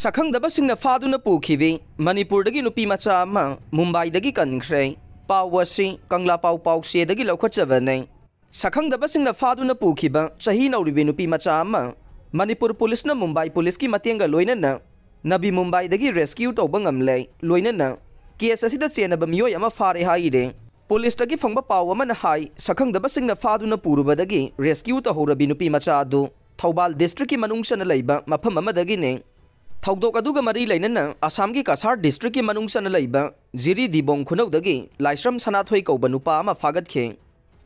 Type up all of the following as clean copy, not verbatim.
Sakhangdabasingna faduna pukibi Manipurdagi nupi macha ama Mumbaidagi kankhre pawasi Kangla Pau sedagi laukhatchabane Sakhangdabasingna faduna pukiba chahi nauribi nupi macha ama Manipur police na Mumbai police ki matienga loinana Nabi Mumbai dagi rescue tawba ngamle loinana case asida chenaba miyoi ama fare haire police dagi phangba paw ama na hai Sakhangdabasingna faduna purubadagi rescue ta horabi nupi macha adu Thoubal district ki manungsana leiba mafam amadagi ne Thogdok aduga mari lainana Assam ki Kasar district ki manungsana leiba Jiri Dibong khunawdagi Laisram Sanathoi kauba nupa ama fagatke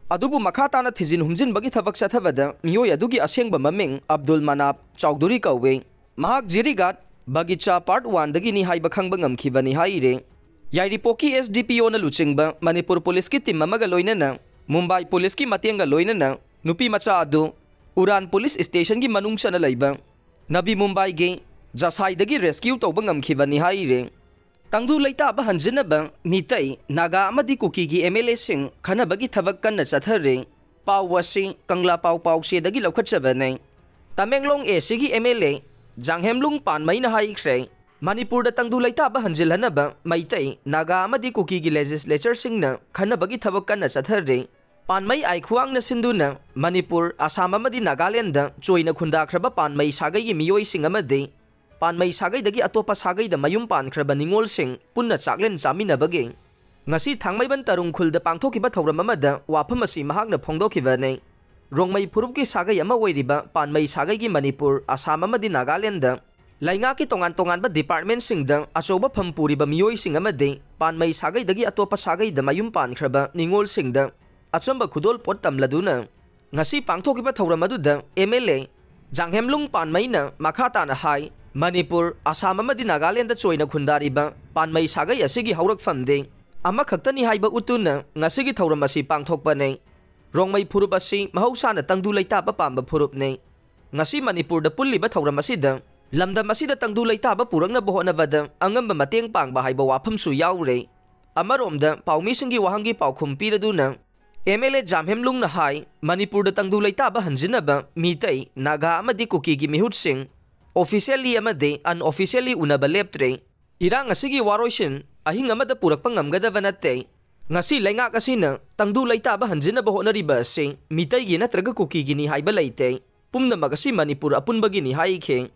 Adubu makhatana thijin humjin bagi thabak sathabada miyoi adugi asengba maming Abdul Manap Chowdhury kauwe mahak Jiri Gat Bagicha part 1 dagi ni haiba khangba ngamkhibani haire Yairipoki SDPO na luchingba Manipur police ki team amaga loinana Mumbai police ki matienga loinana nupi macha adu Uran police station ki manungsana leiba Nabi Mumbai ge Jasai dagi rescue tawba ngamkhibani haire Tangdu leita ba hanjinaba mitai naga amadi kuki gi MLA sing khanabagi thabak kanna chathare pawasi Kangla Pau sedagi laukhatchabane Tamenglong AC gi MLA Janghemlung Panmai na haikhre Manipur da tangdu leita ba hanjilhanaba maitai naga amadi kuki gi legislature singna khanabagi thabak kanna chathare Panmai Aikhuang na sinduna Manipur Assam amadi Nagaland da choina khundakhraba Panmai sagai gi miyoi sing amadi Panmai sagai dagi atopa sagai da mayum pankraba ningol sing punna chaklen chaminabagi ngasi thangmai ban tarung khulda pangthokiba thauram amada wafam asi mahakna phongdokibane rongmai phurupki sagai ama oiriba Panmai sagai gi Manipur Assam amadi Nagaland da lainga ki tongan ba department sing da achoba phampuri ba miyoi sing amade Panmai sagai dagi atopa sagai da mayum pankraba ningol sing da achamba khudol pot tamladuna ngasi pangthokiba thauram adu da MLA Janghemlung Panmai na makhata na hai Manipur Assam amadi Nagaland da choina khundariba Panmai sagai asigi haurak famde ama khaktani haiba utuna ngasigi thauram asi pangthokpane rongmai phurup asi mahausana tangdu leita ba pamba phurup ne ngasi Manipur da pulliba thauram asi da lamdam asi da tangdu leita ba purangna bohona bada angamba mateng pangba haiba wafam su yaure amarom da paumi singi wahangi paukhum piraduna MLA Jamhemlung na hai Manipur da tangdu leita ba hanjinaba mitai naga amadi kuki gi mihut sing Officially amade unofficially unaba leptre irang asigi waroisin ahing amada purakpa ngamgadaba natte ngasi lainga kasina tangdu leita ba hanjinaba honariba sing mitai gi natraga kuki gi ni haiba leite pumna magasi Manipur apunba gi ni haike